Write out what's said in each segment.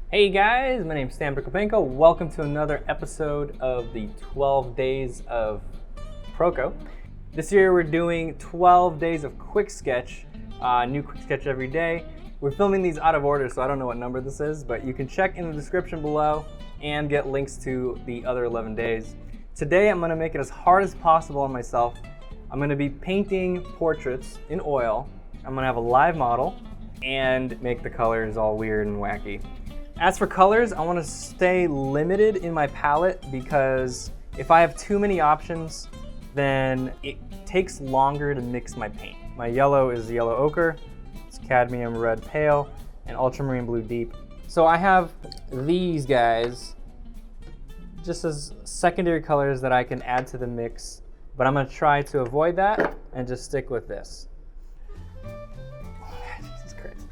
Hey guys, my name's Prokopenko. Welcome to another episode of the 12 Days of Proko. This year we're doing 12 days of Quicksketch, new Quicksketch every day. We're filming these out of order, so I don't know what number this is, but you can check in the description below and get links to the other 11 days. Today I'm gonna make it as hard as possible on myself. I'm gonna be painting portraits in oil. I'm gonna have a live model and make the colors all weird and wacky. As for colors, I want to stay limited in my palette because if I have too many options, then it takes longer to mix my paint. My yellow is yellow ochre, it's cadmium red pale, and ultramarine blue deep. So I have these guys just as secondary colors that I can add to the mix, but I'm going to try to avoid that and just stick with this. Jesus Christ.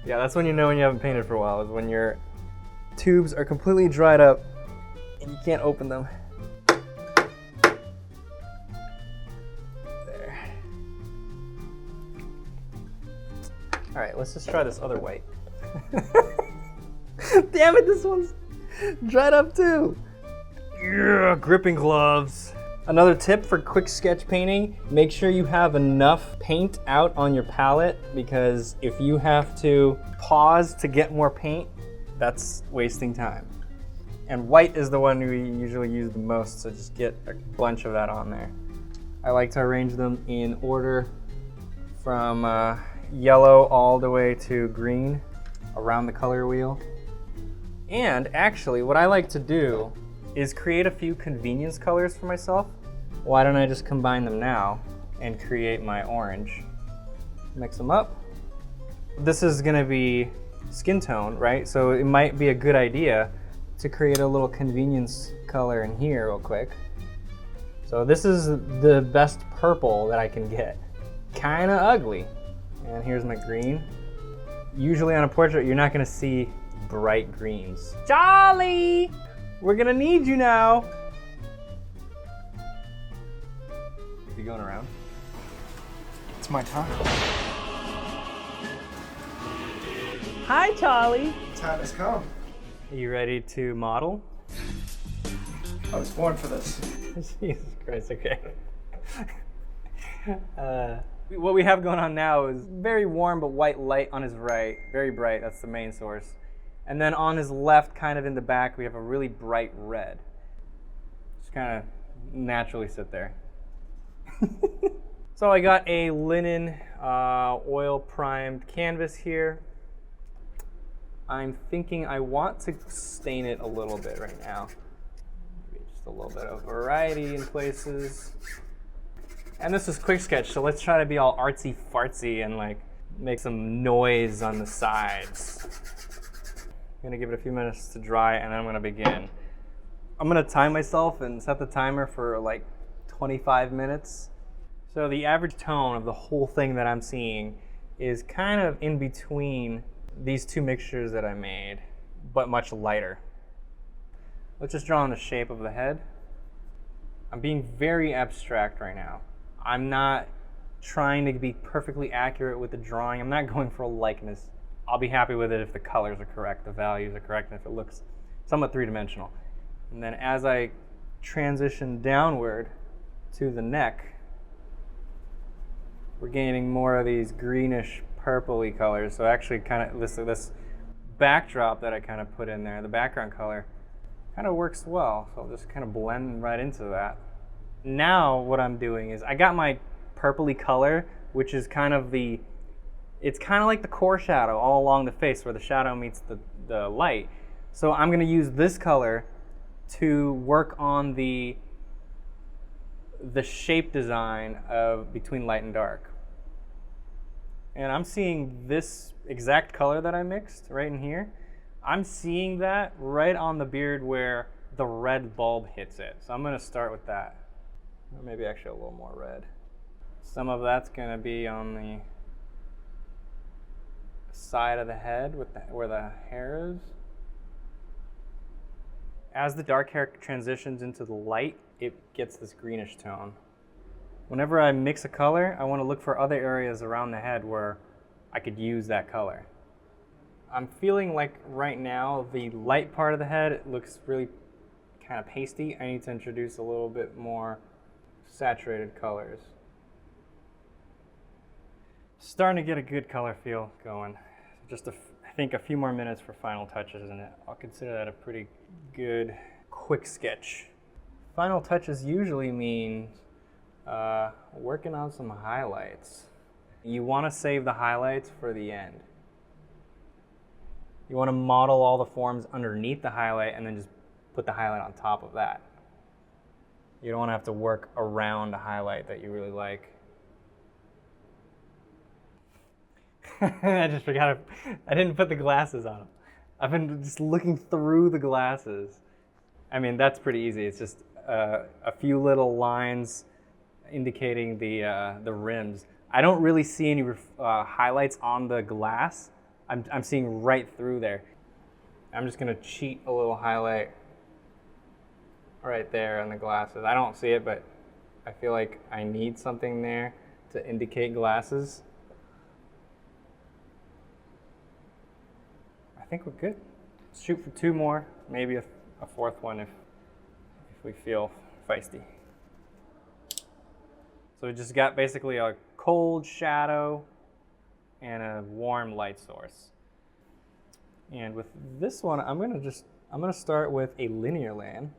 Yeah, that's when you know when you haven't painted for a while, is when your tubes are completely dried up and you can't open them. There. All right, let's just try this other white. Damn it, this one's dried up too. Yeah, gripping gloves. Another tip for quick sketch painting, make sure you have enough paint out on your palette, because if you have to pause to get more paint, that's wasting time. And white is the one we usually use the most, so just get a bunch of that on there. I like to arrange them in order from yellow all the way to green around the color wheel. And actually, what I like to do is create a few convenience colors for myself. Why don't I just combine them now and create my orange? Mix them up. This is gonna be skin tone, right? So it might be a good idea to create a little convenience color in here real quick. So this is the best purple that I can get. Kinda ugly. And here's my green. Usually on a portrait, you're not gonna see bright greens. Charlie! We're gonna need you now. You going around? It's my time. Hi, Charlie. Time has come. Are you ready to model? I was born for this. Jesus Christ, okay. What we have going on now is very warm but white light on his right, very bright, that's the main source. And then on his left, kind of in the back, we have a really bright red. Just kind of naturally sit there. So I got a linen oil primed canvas here. I'm thinking I want to stain it a little bit right now. Maybe just a little bit of variety in places. And this is Quicksketch, so let's try to be all artsy fartsy and like make some noise on the sides. I'm gonna give it a few minutes to dry and then I'm gonna begin. I'm gonna time myself and set the timer for like 25 minutes. So the average tone of the whole thing that I'm seeing is kind of in between these two mixtures that I made, but much lighter. Let's just draw in the shape of the head. I'm being very abstract right now. I'm not trying to be perfectly accurate with the drawing. I'm not going for a likeness. I'll be happy with it if the colors are correct, the values are correct, and if it looks somewhat three-dimensional. And then as I transition downward to the neck, we're gaining more of these greenish purpley colors. So actually kind of this backdrop that I kind of put in there, the background color, kind of works well. So I'll just kind of blend right into that. Now what I'm doing is I got my purpley color, which is kind of it's kind of like the core shadow all along the face where the shadow meets the light. So I'm gonna use this color to work on the shape design of between light and dark. And I'm seeing this exact color that I mixed right in here. I'm seeing that right on the beard where the red bulb hits it. So I'm gonna start with that. Or maybe actually a little more red. Some of that's gonna be on the side of the head with where the hair is. As the dark hair transitions into the light, it gets this greenish tone. Whenever I mix a color, I want to look for other areas around the head where I could use that color. I'm feeling like right now the light part of the head looks really kind of pasty. I need to introduce a little bit more saturated colors. Starting to get a good color feel going. Just I think a few more minutes for final touches, and I'll consider that a pretty good quick sketch. Final touches usually mean working on some highlights. You want to save the highlights for the end. You want to model all the forms underneath the highlight and then just put the highlight on top of that. You don't want to have to work around a highlight that you really like. I just forgot, I didn't put the glasses on them. I've been just looking through the glasses. I mean, that's pretty easy. It's just a few little lines indicating the rims. I don't really see any highlights on the glass. I'm seeing right through there. I'm just gonna cheat a little highlight right there on the glasses. I don't see it, but I feel like I need something there to indicate glasses. I think we're good. Let's shoot for 2 more, maybe a 4th one if we feel feisty. So we just got basically a cold shadow and a warm light source. And with this one, I'm gonna start with a linear land.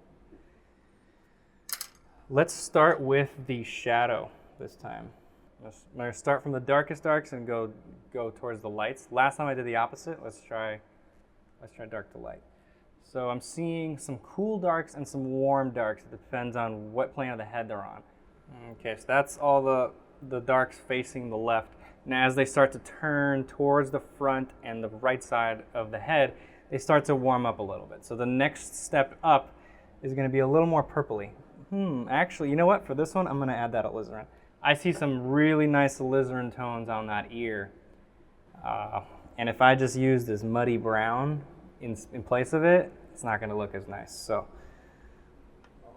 Let's start with the shadow this time. I'm gonna start from the darkest darks and go towards the lights. Last time I did the opposite. Let's try dark to light. So I'm seeing some cool darks and some warm darks. It depends on what plane of the head they're on. Okay, so that's all the darks facing the left. Now as they start to turn towards the front and the right side of the head, they start to warm up a little bit. So the next step up is gonna be a little more purpley. Actually, you know what? For this one, I'm gonna add that alizarin. I see some really nice alizarin tones on that ear. And if I just use this muddy brown in place of it, it's not gonna look as nice. So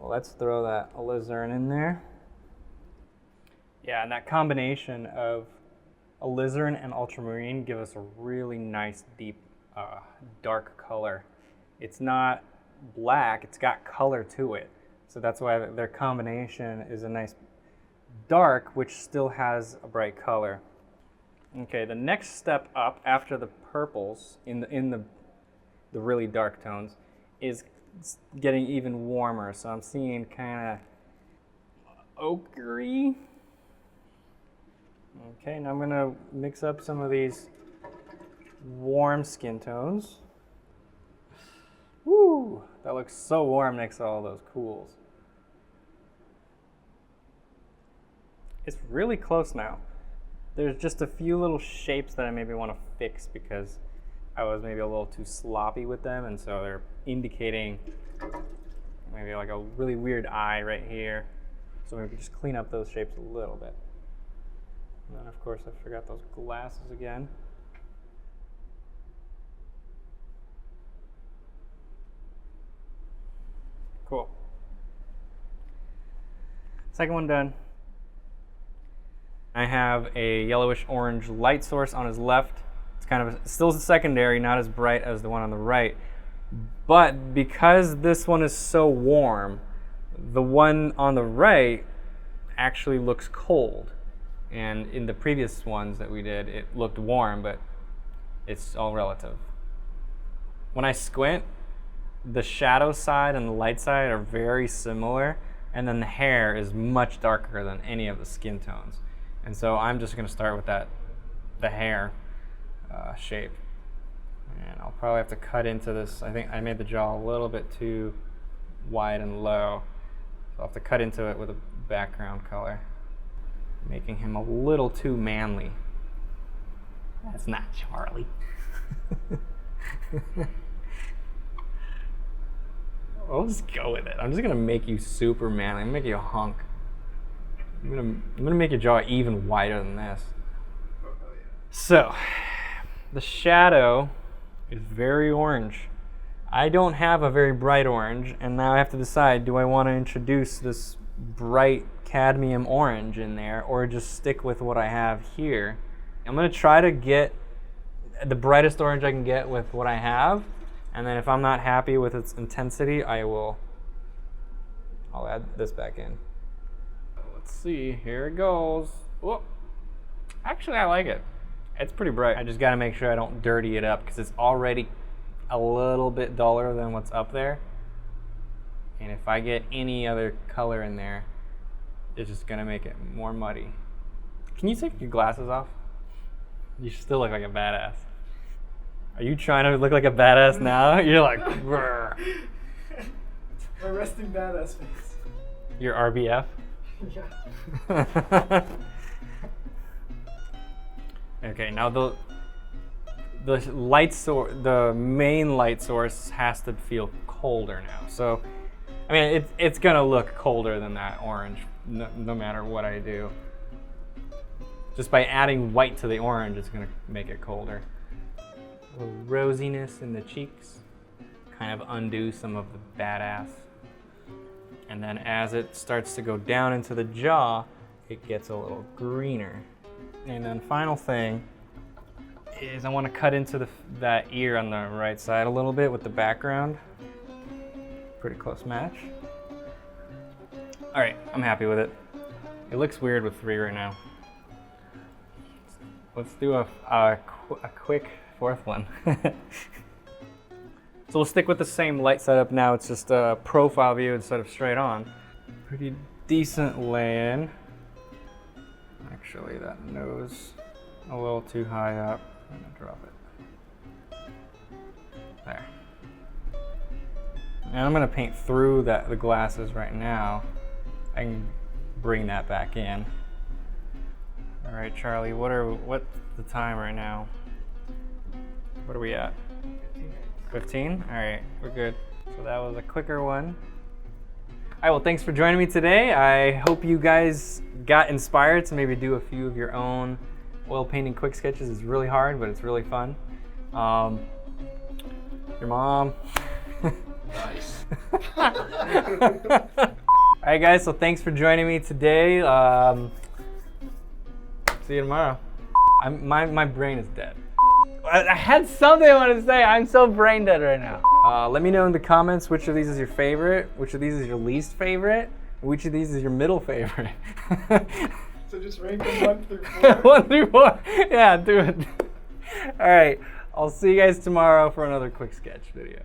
let's throw that alizarin in there. Yeah, and that combination of alizarin and ultramarine give us a really nice, deep, dark color. It's not black, it's got color to it. So that's why their combination is a nice dark, which still has a bright color. Okay, the next step up after the purples in the really dark tones is getting even warmer. So I'm seeing kind of ochre. Okay, now I'm gonna mix up some of these warm skin tones. Woo, that looks so warm next to all those cools. It's really close now. There's just a few little shapes that I maybe want to fix because I was maybe a little too sloppy with them, and so they're indicating maybe like a really weird eye right here. So maybe just clean up those shapes a little bit. And then of course I forgot those glasses again. Cool. Second one done. I have a yellowish orange light source on his left. It's kind of still secondary, not as bright as the one on the right. But because this one is so warm, the one on the right actually looks cold. And in the previous ones that we did, it looked warm, but it's all relative. When I squint, the shadow side and the light side are very similar, and then the hair is much darker than any of the skin tones. And so I'm just gonna start with the hair shape. And I'll probably have to cut into this. I think I made the jaw a little bit too wide and low. So I'll have to cut into it with a background color, making him a little too manly. That's not Charlie. I'll just go with it. I'm just gonna make you super manly. I'm gonna make you a hunk. I'm gonna make your jaw even wider than this. So, the shadow is very orange. I don't have a very bright orange, and now I have to decide, do I want to introduce this bright cadmium orange in there, or just stick with what I have here? I'm gonna try to get the brightest orange I can get with what I have. And then if I'm not happy with its intensity, I'll add this back in. Let's see, here it goes. Whoa. Actually, I like it. It's pretty bright. I just gotta make sure I don't dirty it up because it's already a little bit duller than what's up there. And if I get any other color in there, it's just gonna make it more muddy. Can you take your glasses off? You still look like a badass. Are you trying to look like a badass now? You're like, brr. My resting badass face. Your RBF? Yeah. Okay, now the main light source has to feel colder now. So, I mean, it's gonna look colder than that orange, no matter what I do. Just by adding white to the orange, it's gonna make it colder. A little rosiness in the cheeks, kind of undo some of the badass. And then as it starts to go down into the jaw, it gets a little greener. And then final thing is I want to cut into that ear on the right side a little bit with the background. Pretty close match. All right, I'm happy with it. It looks weird with 3 right now. Let's do a quick 4th one. So we'll stick with the same light setup now. It's just a profile view instead of straight on. Pretty decent lay-in. Actually, that nose a little too high up. I'm gonna drop it. There. And I'm gonna paint through the glasses right now. I can bring that back in. All right, Charlie, what's the time right now? What are we at? 15? All right, we're good. So that was a quicker one. All right, well, thanks for joining me today. I hope you guys got inspired to maybe do a few of your own oil painting quick sketches. It's really hard, but it's really fun. Your mom. Nice. All right, guys, so thanks for joining me today. See you tomorrow. My brain is dead. I had something I wanted to say. I'm so brain dead right now. Let me know in the comments which of these is your favorite, which of these is your least favorite, and which of these is your middle favorite. So just rank them 1 through 4? 1 through 4. Yeah, do it. All right. I'll see you guys tomorrow for another quick sketch video.